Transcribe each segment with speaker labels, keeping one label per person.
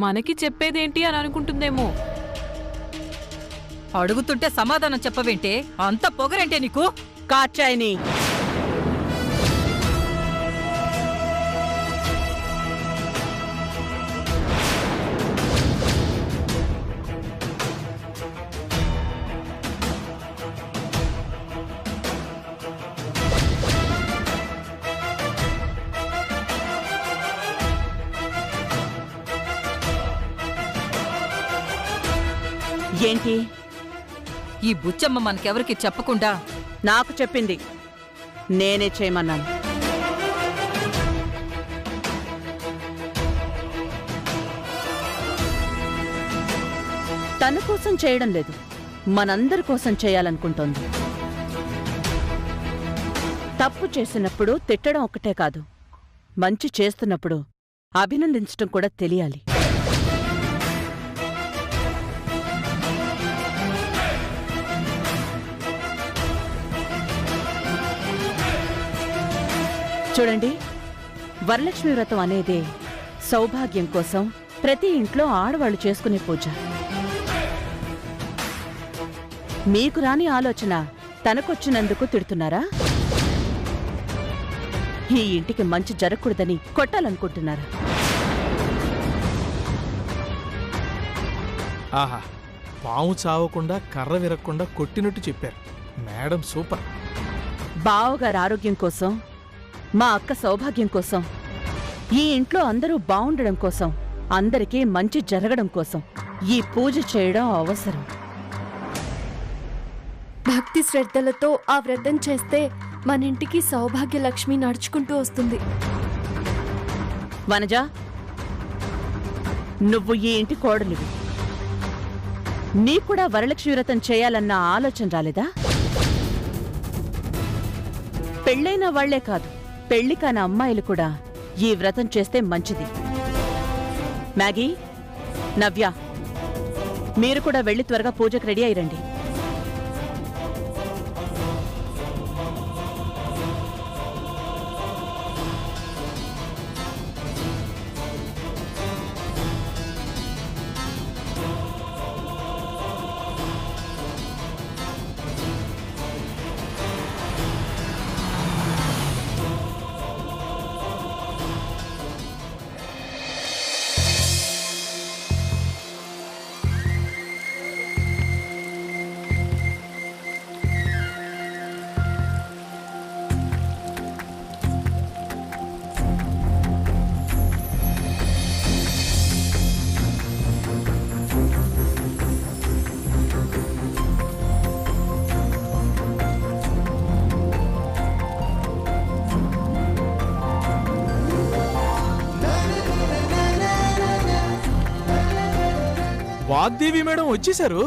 Speaker 1: మనకి చెప్పేదేంటి అని అనుకుంటుందేమో.
Speaker 2: అడుగుతుంటే సమాధానం చెప్పవేంటే? అంత పొగరేంటే నీకు?
Speaker 3: కాచాయిని, ఏంటి?
Speaker 2: ఈ బుచ్చమ్మ మనకెవరికి చెప్పకుండా
Speaker 3: నాకు చెప్పింది. నేనే చేయమన్నాను. తన కోసం చేయడం లేదు, మనందరి కోసం చేయాలనుకుంటోంది. తప్పు చేసినప్పుడు తిట్టడం ఒక్కటే కాదు, మంచి చేస్తున్నప్పుడు అభినందించటం కూడా తెలియాలి. చూడండి, వరలక్ష్మి వ్రతం అనేదే సౌభాగ్యం కోసం ప్రతి ఇంట్లో ఆడవాళ్లు చేసుకునే పూజ. మీకు రాని ఆలోచన తనకొచ్చినందుకు తిడుతున్నారా? ఈ ఇంటికి మంచి జరగకూడదని కొట్టాలనుకుంటున్నారా?
Speaker 4: ఆహా, పాము చావకుండా కర్ర విరక్కుండా కొట్టినట్టు చెప్పారు మేడం. సూపర్.
Speaker 3: బావగారి ఆరోగ్యం కోసం, మా అక్క సౌభాగ్యం కోసం, ఈ ఇంట్లో అందరూ బావుండడం కోసం, అందరికీ మంచి జరగడం కోసం ఈ పూజ చేయడం అవసరం.
Speaker 5: భక్తి శ్రద్ధలతో ఆ వ్రతం చేస్తే మన ఇంటికి సౌభాగ్య లక్ష్మి నడుచుకుంటూ వస్తుంది.
Speaker 3: వనజ, నువ్వు ఈ ఇంటి కోడలివి. నీకూడా వరలక్ష్మి వ్రతం చేయాలన్న ఆలోచన రాలేదా? పెళ్ళైన వాళ్లే కాదు, పెళ్లి కాని అమ్మాయిలు కూడా ఈ వ్రతం చేస్తే మంచిది. మ్యాగీ, నవ్య, మీరు కూడా వెళ్లి త్వరగా పూజకు రెడీ అయ్యండి.
Speaker 4: వాగ్దేవి మేడం వచ్చేశారు.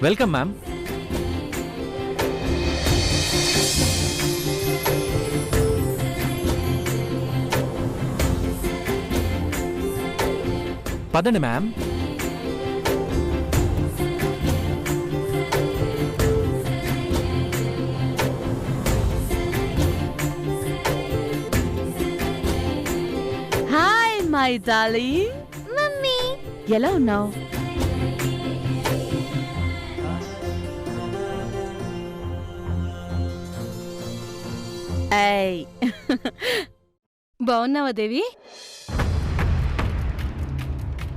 Speaker 4: Welcome ma'am. పదండి ma'am.
Speaker 3: Hi my darling.
Speaker 5: Mummy,
Speaker 3: ఎలా ఉన్నావు?
Speaker 6: బావున్నావా దేవి?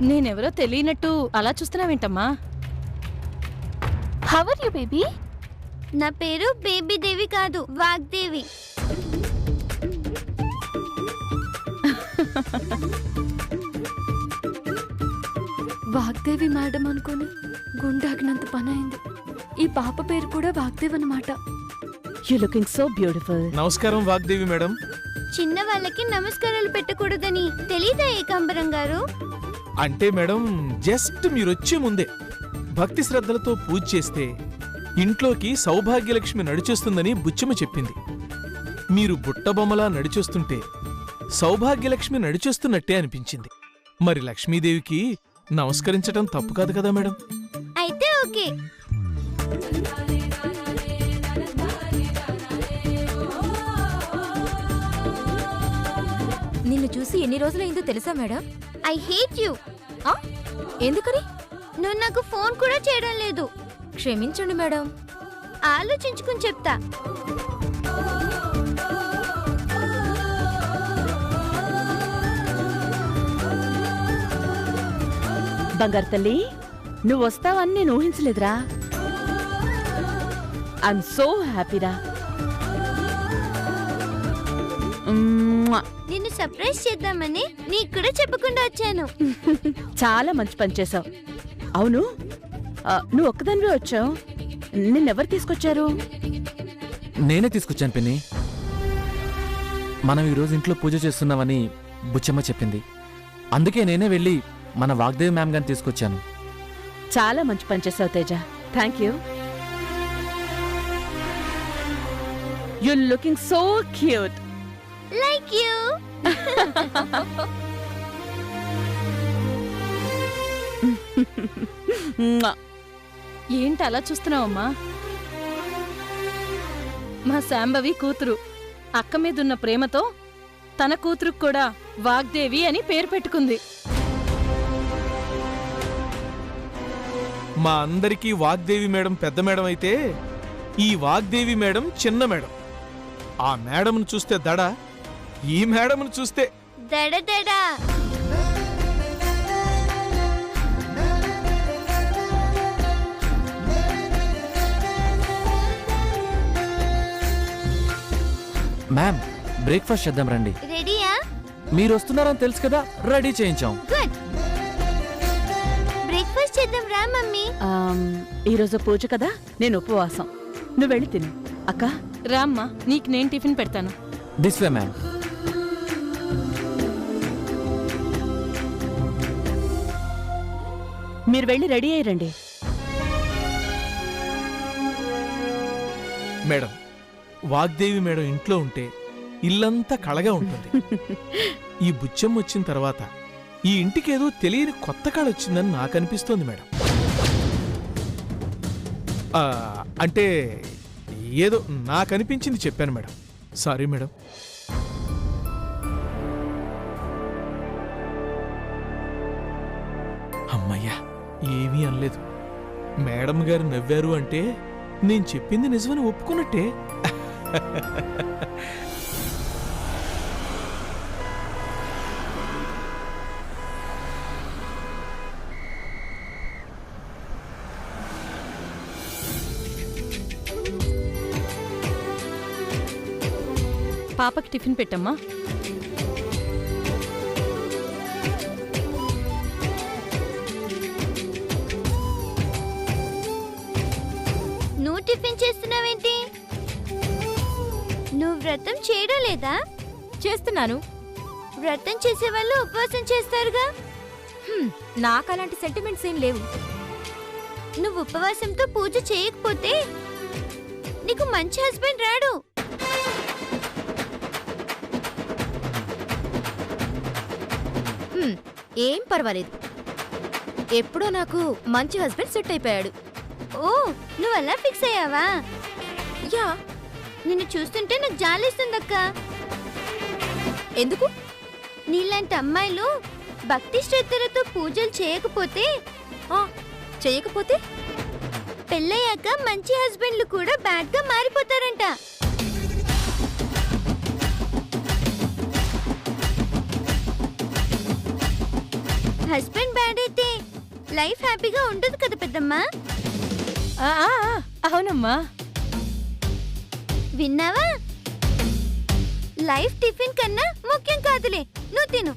Speaker 6: నేనెవరో తెలియనట్టు అలా చూస్తున్నావేంటమ్మా?
Speaker 5: How are you baby? నా పేరు బేబీ దేవి కాదు, వాగ్దేవి. వాగ్దేవి మేడం అనుకుని గుండాగినంత పని అయింది. ఈ పాప పేరు కూడా వాగ్దేవి అన్నమాట.
Speaker 3: You looking so beautiful.
Speaker 4: నమస్కారం వాగ్దేవి మేడం.
Speaker 5: చిన్న వాళ్ళకి నమస్కారాలు పెట్టకూడదని తెలీదా ఏకాంబరం గారు?
Speaker 4: అంటే మేడం జస్ట్ మీరొచ్చే ముందే భక్తి శ్రద్ధలతో పూజ చేస్తే ఇంట్లోకి సౌభాగ్యలక్ష్మి నడిచొస్తుందని బుచ్చమ్మ చెప్పింది. మీరు బుట్టబొమ్మలా నడిచొస్తుంటే సౌభాగ్యలక్ష్మి నడిచొస్తున్నట్టే అనిపించింది. మరి లక్ష్మీదేవికి నమస్కరించటం తప్పు కాదు కదా మేడం?
Speaker 7: అయితే ఓకే.
Speaker 8: నిన్ను చూసి ఎన్ని రోజులైందో తెలుసా మేడం?
Speaker 7: I hate you.
Speaker 8: ఎందుకని?
Speaker 7: నువ్వు నాకు ఫోన్ కూడా చేయడం లేదు.
Speaker 8: క్షమించండి మేడం.
Speaker 7: ఆలోచించుకుని చెప్తా.
Speaker 3: బంగారు తల్లి, నువ్వు వస్తావని నేను ఊహించలేదురా. I'm so హ్యాపీరా.
Speaker 7: నిన్ను సర్ప్రైజ్ చేద్దామని నీకు కూడా చెప్పకుండా వచ్చాను.
Speaker 3: చాలా మంచి పని చేసావు. అవును, నువ్వు ఒక్కదానివే వచ్చావు. నిన్నెవరు తీసుకొచ్చారు?
Speaker 9: నేనే తీసుకొచ్చాను పిన్ని. మనం ఈరోజు ఇంట్లో పూజ చేస్తున్నామని బుచ్చమ్మ చెప్పింది. అందుకే నేనే వెళ్ళి మన వాగ్దేవి మ్యామ్ గారిని తీసుకొచ్చాను.
Speaker 3: చాలా మంచి పని చేసావు Teja. Thank you. You looking so cute.
Speaker 7: Like you.
Speaker 6: ఏంటి అలా చూస్తున్నావమ్మా? మా శాంభవి కూతురు అక్క మీదున్న ప్రేమతో తన కూతురుకు కూడా వాగ్దేవి అని పేరు పెట్టుకుంది.
Speaker 4: మా అందరికీ వాగ్దేవి మేడం పెద్ద మేడం అయితే ఈ వాగ్దేవి మేడం చిన్న మేడం. ఆ మేడంను చూస్తే దడ, ఈ మేడంను చూస్తే
Speaker 7: దడ దడ.
Speaker 9: మ్యామ్, బ్రేక్ఫాస్ట్ చేద్దాం రండి.
Speaker 7: రెడీయా?
Speaker 9: మీరు వస్తున్నారని తెలుసు కదా, రెడీ చేయించాం.
Speaker 7: గుడ్. బ్రేక్ఫాస్ట్ చేద్దాం రా మమ్మీ.
Speaker 3: ఈరోజు పూజ కదా, నేను ఉపవాసం. నువ్వు వెళ్ళి తిను. అక్క
Speaker 6: రామ్మా, నీకు నేను టిఫిన్ పెడతాను.
Speaker 9: This way ma'am.
Speaker 3: మీరు వెళ్ళి రెడీ అయ్యండి.
Speaker 4: మేడం, వాగ్దేవి మేడం ఇంట్లో ఉంటే ఇల్లంతా కళగా ఉంటుంది. ఈ బుచ్చమ్మ వచ్చిన తర్వాత ఈ ఇంటికేదో తెలియని కొత్త కళ వచ్చిందని నాకు అనిపిస్తోంది మేడం. అంటే ఏదో నాకు అనిపించింది చెప్పాను మేడం. Sorry madam. అమ్మయ్యా, ఏమీ అనలేదు. మేడం గారు నవ్వారు అంటే నేను చెప్పింది నిజమని ఒప్పుకున్నట్టే.
Speaker 6: పాపకి టిఫిన్ పెట్టమ్మా.
Speaker 7: నువ్వు టిఫిన్ చేస్తున్నావేంటి? నువ్వు వ్రతం చేయడం లేదా?
Speaker 8: చేస్తున్నాను.
Speaker 7: వ్రతం చేసేవాళ్ళు ఉపవాసం చేస్తారుగా.
Speaker 8: నాకు అలాంటి సెంటిమెంట్స్ ఏం లేవు.
Speaker 7: నువ్వు ఉపవాసంతో పూజ చేయకపోతే నీకు మంచి హస్బెండ్ రాడు.
Speaker 8: ఏం పర్వాలేదు. ఎప్పుడో నాకు మంచి హస్బెండ్ సెట్ అయిపోయాడు.
Speaker 7: ఓ, నువ్వు అలా ఫిక్స్ అయ్యావా?
Speaker 8: యా.
Speaker 7: నిన్ను చూస్తుంటే నాకు జాలేస్తుందక్క.
Speaker 8: ఎందుకు?
Speaker 7: నీలాంటి అమ్మాయిలు భక్తి శ్రద్ధలతో పూజలు చేయకపోతే పెళ్ళయ్యాక మంచి హస్బెండ్లు కూడా బ్యాడ్ గా మారిపోతారంట. హస్బెండ్ బ్యాడ్ అయితే లైఫ్ హ్యాపీగా ఉండదు కదా పెద్దమ్మా.
Speaker 6: అవునమ్మా.
Speaker 7: విన్నావా? లైఫ్ టిఫిన్ కన్నా ముఖ్యం కాదులే, నువ్వు తిను.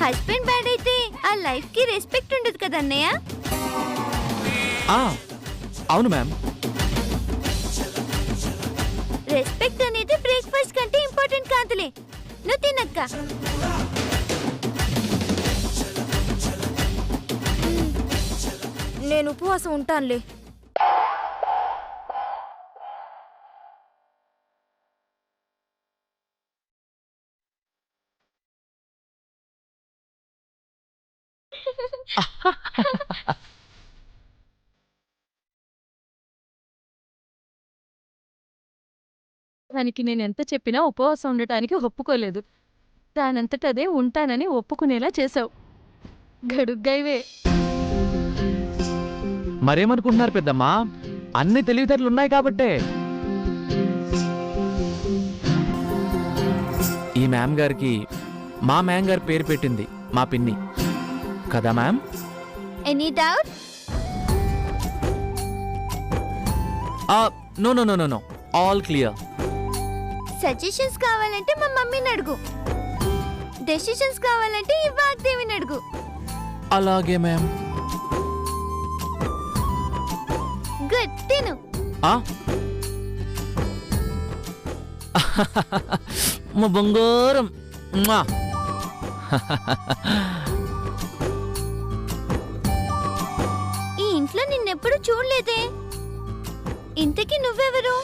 Speaker 7: హస్బెండ్ బ్యాడ్ అయితే ఆ లైఫ్ కి రెస్పెక్ట్ ఉండదు కదా అన్నయ్య.
Speaker 9: అవును మ్యామ్.
Speaker 7: రెస్పెక్ట్ అనేది బ్రేక్ఫాస్ట్ కంటే ఇంపార్టెంట్ కాదులే. నువ్వు తినక్క.
Speaker 8: నేను ఉపవాసం ఉంటానులే.
Speaker 6: దానికి నేనెంత చెప్పినా ఉపవాసం ఉండటానికి ఒప్పుకోలేదు. దానంతటదే ఉంటానని ఒప్పుకునేలా చేశావు. గడుగ్గైవే.
Speaker 9: మరేమనుకుంటున్నారు పెద్దమ్మా, అన్ని తెలివితేటలు ఉన్నాయి కాబట్టే. ఈ మ్యామ్ గారికి మా మ్యామ్ గారి పేరు పెట్టింది మా పిన్ని కదా ma'am?
Speaker 7: Any doubt?
Speaker 9: No no no no no, all clear.
Speaker 7: Suggestions కావాలంటే మా మమ్మీని అడుగు. డెసిషన్స్ కావాలంటే ఈ వాగ్దేవిని అడుగు.
Speaker 9: అలాగే మ్యామ్.
Speaker 7: గుడ్, తిను.
Speaker 9: మా బంగారం.
Speaker 7: ఈ ఇంట్లో నిన్నెప్పుడు చూడలేదే. ఇంతకీ నువ్వెవరు?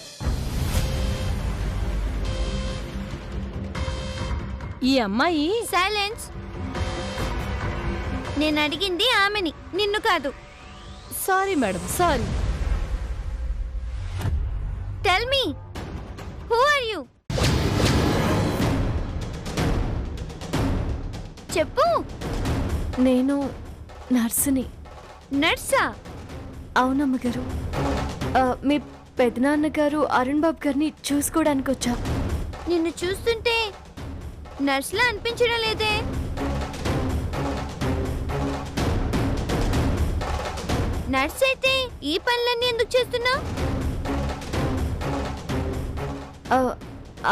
Speaker 6: ఈ అమ్మాయి
Speaker 7: సైలెన్స్. నేను అడిగింది ఆమెని, నిన్ను కాదు.
Speaker 6: Sorry madam, sorry.
Speaker 7: Tell me, who are you? చెప్పు.
Speaker 5: నేను నర్సుని.
Speaker 7: నర్సా?
Speaker 5: అవునమ్మగారు. మీ పెదనాన్నగారు అరుణ్ బాబు గారిని చూసుకోవడానికి వచ్చా.
Speaker 7: నిన్ను చూస్తుంటే నర్సులా అనిపించడం లేదే. నర్స్ అయితే ఈ పనులన్నీ ఎందుకు చేస్తున్నా?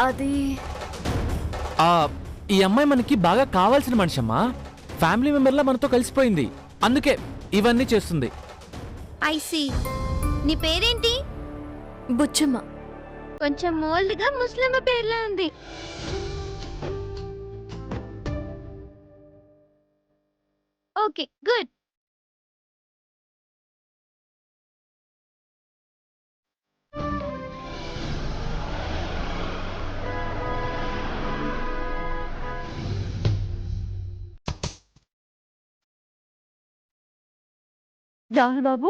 Speaker 5: అది
Speaker 9: ఈ అమ్మాయి మనకి బాగా కావాల్సిన మనిషి అమ్మా. ఫ్యామిలీ మెంబర్లా మనతో కలిసిపోయింది, అందుకే ఇవన్నీ చేస్తుంది.
Speaker 7: I see. నీ పేరేంటి?
Speaker 5: బుచ్చమ్మ.
Speaker 7: కొంచెం మోల్డ్ గా ముస్లిం పేర్లా ఉంది. Okay, good.
Speaker 5: రాహుల్ బాబు,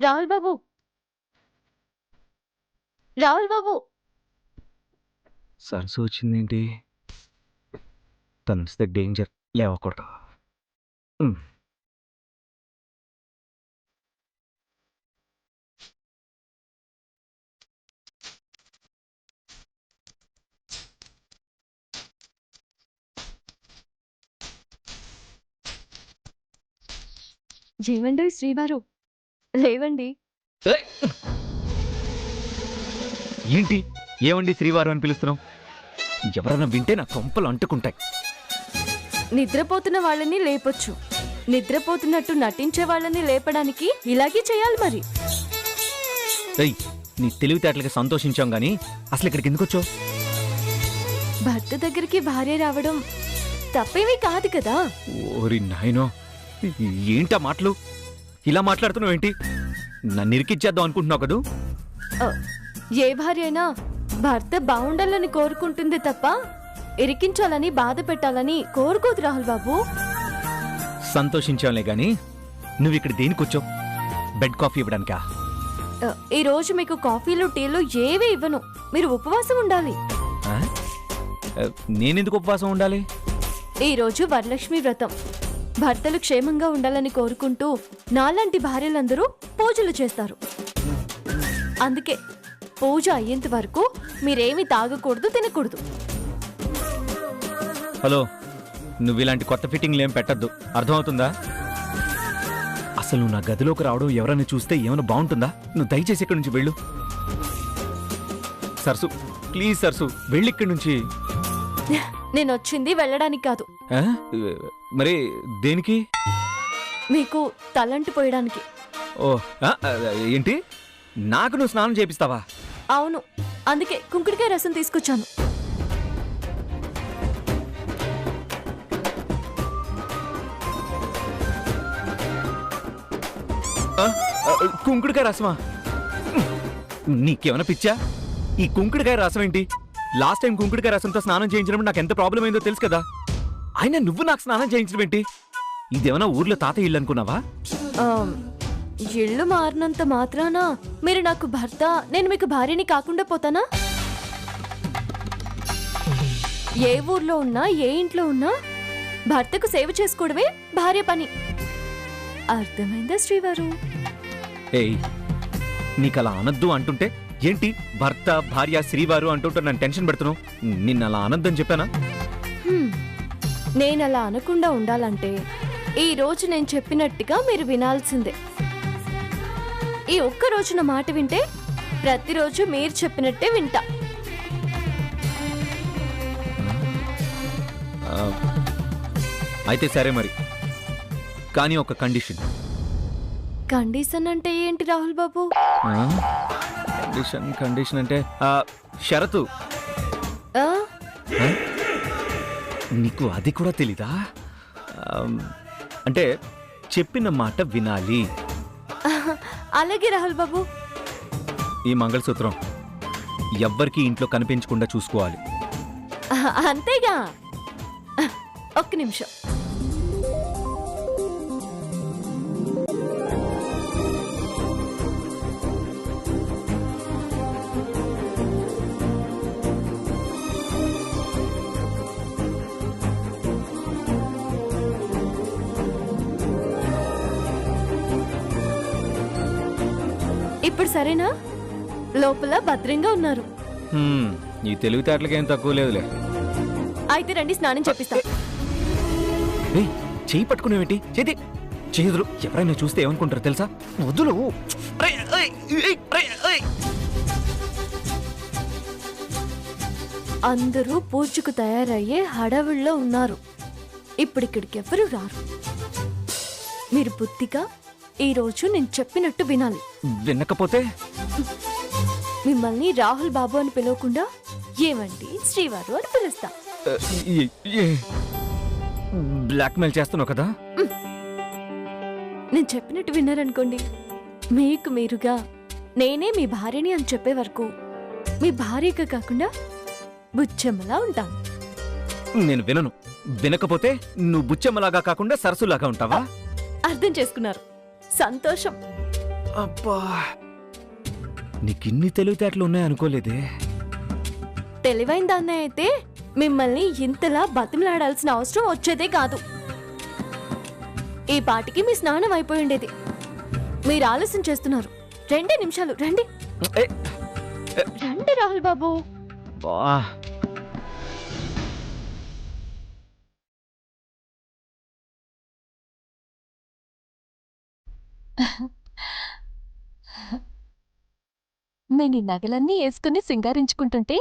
Speaker 5: రాహుల్ బాబు, రాహుల్ బాబు.
Speaker 10: సరస్సు వచ్చిందేంటి? తను డేంజర్, లేవకూడదు.
Speaker 5: ఏమండి శ్రీవారు, లేవండి.
Speaker 10: ఏంటి ఏమండి శ్రీవారు అని పిలుస్తున్నావు? ఎవరైనా వింటే నా కొంపలు అంటుకుంటాయి.
Speaker 5: నిద్రపోతున్న వాళ్ళని లేపొచ్చు, నిద్రపోతున్నట్టు నటించే వాళ్ళని లేపడానికి ఇలాగే చేయాలి మరి.
Speaker 10: నీ తెలివితేటలకి సంతోషించాం గానీ అసలు ఇక్కడికి ఎందుకు వచ్చావు?
Speaker 5: భర్త దగ్గరికి భార్య రావడం తప్పేమీ కాదు కదా.
Speaker 10: ఓరి నాయనో, ఏంటా మాటలు? ఇలా మాట్లాడుతున్నావు ఏంటి? నన్ను ఇరికిచ్చేద్దాం అనుకుంటున్నావు కదూ?
Speaker 5: ఏ భార్య అయినా భర్త బాగుండాలని కోరుకుంటుంది తప్ప ఇరికించాలని బాధ పెట్టాలని కోరుకోదు రాహుల్ బాబు.
Speaker 10: సంతోషించాలే గాని నువ్వు ఇక్కడ దేనికి వచ్చావు? బెడ్ కాఫీ ఇవ్వడానికా?
Speaker 5: ఈ రోజు మీకు కాఫీలు టీలు ఏవి ఇవ్వను, మీరు ఉపవాసం ఉండాలి.
Speaker 10: నేనెందుకు ఉపవాసం ఉండాలి?
Speaker 5: ఈ రోజు వరలక్ష్మి వ్రతం. భర్తలు క్షేమంగా ఉండాలని కోరుకుంటూ నాలాంటి భార్యలందరూ పూజలు చేస్తారు. అందుకే పూజ అయ్యేంత వరకు మీరేమీ తాగకూడదు, తినకూడదు.
Speaker 10: హలో, నువ్వు ఇలాంటి కొత్త ఫిట్టింగ్లు ఏం పెట్టద్దు, అర్థమవుతుందా? అసలు నువ్వు నా గదిలోకి రావడం ఎవరైనా చూస్తే ఏమైనా బాగుంటుందా? నువ్వు దయచేసి ఇక్కడి నుంచి వెళ్ళు. సరసు, ప్లీజ్ సరసు, వెళ్ళి ఇక్కడి నుంచి.
Speaker 5: నేను వచ్చింది వెళ్ళడానికి కాదు.
Speaker 10: మరి దేనికి?
Speaker 5: మీకు తలంటి పోయడానికి.
Speaker 10: ఓ ఏంటి? నాకు నువ్వు స్నానం చేపిస్తావా?
Speaker 5: అవును, అందుకే కుంకుడికాయ రసం తీసుకొచ్చాను.
Speaker 10: కుంకుడుకాయ రసమా? నీకేమైనా పిచ్చా? ఈ కుంకుడుకాయ రసం ఏంటి? లాస్ట్ టైం కుంకుడుకాయ రసంతో స్నానం చేయించినప్పుడు నాకు ఎంత ప్రాబ్లం అయిందో తెలుసు కదా. అయినా నువ్వు నాకు స్నానం చేయించడం ఏంటి? ఇదేమైనా ఊర్లో తాతయ్య ఇల్లు అనుకున్నావా?
Speaker 5: ఇళ్ళు మారినంత మాత్రాన మీరు నాకు భర్త, నేను మీకు భార్యని కాకుండా పోతానా? ఏ ఊర్లో ఉన్నా, ఏ ఇంట్లో ఉన్నా భర్తకు సేవ చేసుకోవడమే భార్య పని. అర్థమైందా శ్రీవారు?
Speaker 10: ఏయ్, నీకలా అనద్దు అంటుంటే ఏంటి భర్త, భార్య, శ్రీవారు అంటుంటే నన్ను టెన్షన్ పెడుతున్నావు. నిన్న అలా అనద్దని చెప్పానా?
Speaker 5: నేను అలా అనకుండా ఉండాలంటే ఈ రోజు నేను చెప్పినట్టుగా మీరు వినాల్సిందే. ఈ ఒక్క రోజు నా మాట వింటే ప్రతిరోజు మీరు చెప్పినట్టే వింటా.
Speaker 10: అయితే సరే మరి, కానీ ఒక కండిషన్.
Speaker 5: కండిషన్ అంటే ఏంటి రాహుల్ బాబు?
Speaker 10: కండిషన్ అంటే షరతు.
Speaker 5: ఆ?
Speaker 10: నీకు అది కూడా తెలీదా? అంటే చెప్పిన మాట వినాలి.
Speaker 5: అలాగే రాహుల్ బాబు.
Speaker 10: ఈ మంగళసూత్రం ఎవ్వరికీ ఇంట్లో కనిపించకుండా చూసుకోవాలి.
Speaker 5: అంతేగా. ఒక్క నిమిషం. ఇప్పుడు సరేనా? లోపల భద్రంగా ఉన్నారు.
Speaker 10: ఈ తెలివితేటలకేం తక్కువ లేదులే.
Speaker 5: అయితే రండి, స్నానం చేపిస్తా.
Speaker 10: చెయ్యి పట్టుకునేవేంటి? చేతి చేదులు ఎవరైనా చూస్తే ఏమనుకుంటారో తెలుసా? వద్దులు.
Speaker 5: అందరూ పూజకు తయారయ్యే హడావిడిలో ఉన్నారు. ఇప్పుడిక్కడికి ఎవరు రారు. మీరు బుద్ధిగా ఈరోజు నేను చెప్పినట్టు వినాలి.
Speaker 10: వినకపోతే
Speaker 5: మిమ్మల్ని రాహుల్ బాబు అని పిలవకుండా ఏమండి శ్రీవారు అని పిలుస్తా.
Speaker 10: బ్లాక్మెయిల్ చేస్తున్నావు కదా?
Speaker 5: నేను చెప్పినట్టు విన్నారనుకోండి, మీకు మీరుగా నేనే మీ భార్యని అని చెప్పే వరకు మీ భార్యగా కాకుండా బుచ్చమ్మలా ఉంటాను.
Speaker 10: నేను వినను. వినకపోతే నువ్వు బుచ్చమ్మలాగా కాకుండా సరస్సులాగా ఉంటావా?
Speaker 5: అర్థం చేసుకున్నారు, సంతోషం.
Speaker 10: అబ్బా, నీకిన్ని తెలివితేటలు ఉన్నాయనుకోలేదే.
Speaker 5: తెలివైన దాన్నే అయితే మిమ్మల్ని ఇంతలా బతిమలాడాల్సిన అవసరం వచ్చేదే కాదు. ఈ పాటికి మీ స్నానం అయిపోయి ఉండేది. మీరు ఆలస్యం చేస్తున్నారు. 2 నిమిషాలు. రండి రండి రాహుల్ బాబు.
Speaker 6: నేను ఈ నగలన్నీ వేసుకుని సింగారించుకుంటుంటే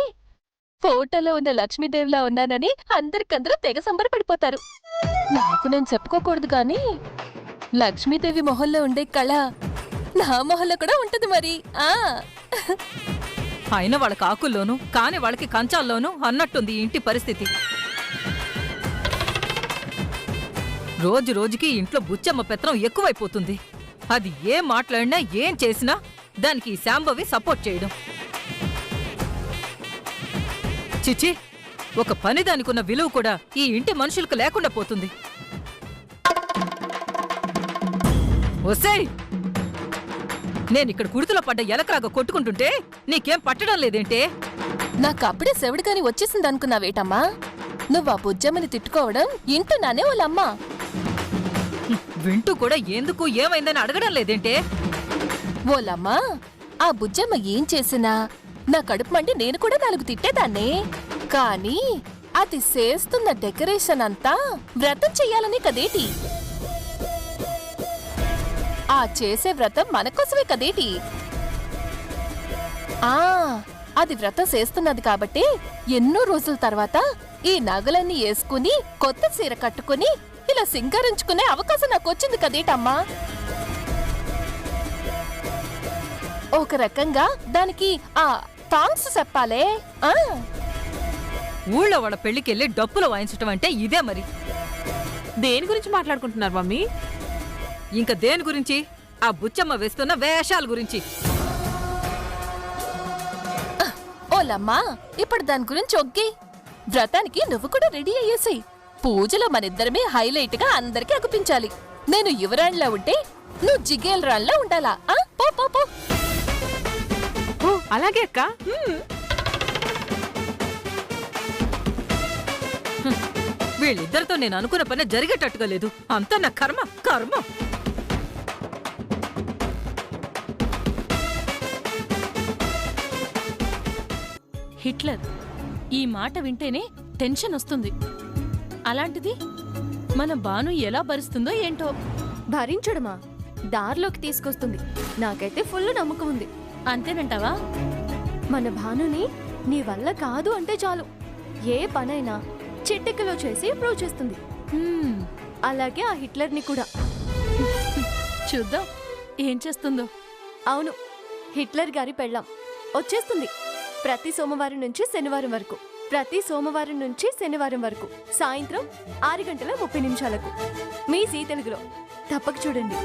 Speaker 6: ఫోటోలో ఉన్న లక్ష్మీదేవిలా ఉన్నానని అందరికందరూ తెగ సంబరపడిపోతారు. నాకు నేను చెప్పుకోకూడదు కానీ లక్ష్మీదేవి మొహంలో ఉండే కళ నా మొహంలో కూడా ఉంటుంది మరి.
Speaker 2: అయిన వాళ్ళకి ఆకుల్లోనూ కాని వాళ్ళకి కంచాల్లోనూ అన్నట్టుంది ఈ ఇంటి పరిస్థితి. రోజు రోజుకి ఇంట్లో బుచ్చమ్మ పెత్రం ఎక్కువైపోతుంది. అది ఏం మాట్లాడినా ఏం చేసినా దానికి ఈ శాంభవి సపోర్ట్ చేయడం. చిచి, ఒక పని దానికున్న విలువ కూడా ఈ ఇంటి మనుషులకు లేకుండా పోతుంది. ఒసేయ్, నేనిక్కడ కుడితిలో పడ్డ ఎలకలాగా కొట్టుకుంటుంటే నీకేం పట్టడం లేదేంటే?
Speaker 6: నాకు అప్పుడే సెవడిగాని వచ్చేసిందనుకున్నావేటమ్మా? నువ్వు ఆ బుజ్జమ్మని తిట్టుకోవడం ఇంటున్నానే వాళ్ళమ్మ.
Speaker 2: వింటూ కూడా ఎందుకు ఏమైందని అడగడం లేదేంటే?
Speaker 6: ఓలమ్మా, ఆ బుజ్జమ్మ ఏం చేసినా నా కడుపు మండి నేను కూడా 4 తిట్టేదాన్నే. కానీ అది చేస్తున్న డెకరేషన్ అంతా వ్రతం చెయ్యాలని కదేటి? ఆ చేసే వ్రతం మనకోసమే కదేటి? అది వ్రతం చేస్తున్నది కాబట్టి ఎన్నో రోజుల తర్వాత ఈ నగలన్నీ వేసుకుని కొత్త చీర కట్టుకుని ఇలా సింగరించుకునే అవకాశం నాకు వచ్చింది కదేటమ్మా. ఒక రకంగా దానికి థాంక్స్ చెప్పాలే. ఆ,
Speaker 2: ఊళ్ళో వాళ్ళ పెళ్లికెళ్ళి డప్పులు వాయించటం అంటే ఇదే మరి.
Speaker 1: దేని గురించి మాట్లాడుకుంటున్నారు మమ్మీ?
Speaker 2: ఇంకా దేని గురించి? ఆ బుచ్చమ్మ వేస్తున్న వేషాల గురించి.
Speaker 6: ఓలమ్మా, ఇప్పుడు దాని గురించి ఒగ్గి. వ్రతానికి నువ్వు కూడా రెడీ అయ్యేసి పూజలో మనిద్దరమే హైలైట్ గా అందరికీ అగుపించాలి. నేను యువరాణిలా ఉంటే నువ్వు జిగేల్ రాణిలా ఉండాలా? ఆ, పో పో పో.
Speaker 1: ఓ అలాగే అక్క.
Speaker 2: వీళ్ళిద్దరితో నేను అనుకున్న పని జరిగేటట్టుగా లేదు. అంతా నా కర్మ కర్మ.
Speaker 6: హిట్లర్ ఈ మాట వింటేనే టెన్షన్ వస్తుంది. అలాంటిది మన బాను ఎలా భరిస్తుందో ఏంటో.
Speaker 5: భరించడమా, దారిలోకి తీసుకొస్తుంది. నాకైతే ఫుల్ నమ్మకం ఉంది.
Speaker 6: అంతేనంటావా?
Speaker 5: మన భానుని నీ వల్ల కాదు అంటే చాలు ఏ పనైనా చిటికలో చేసి ప్రూవ్ చేస్తుంది. అలాగే ఆ హిట్లర్ని కూడా.
Speaker 6: చూద్దాం ఏం చేస్తుందో.
Speaker 5: అవును, హిట్లర్ గారి పెళ్ళాం వచ్చేస్తుంది. ప్రతి సోమవారం నుంచి శనివారం వరకు, ప్రతి సోమవారం నుంచి శనివారం వరకు సాయంత్రం 6:30 మీ జీ తెలుగులో తప్పక చూడండి.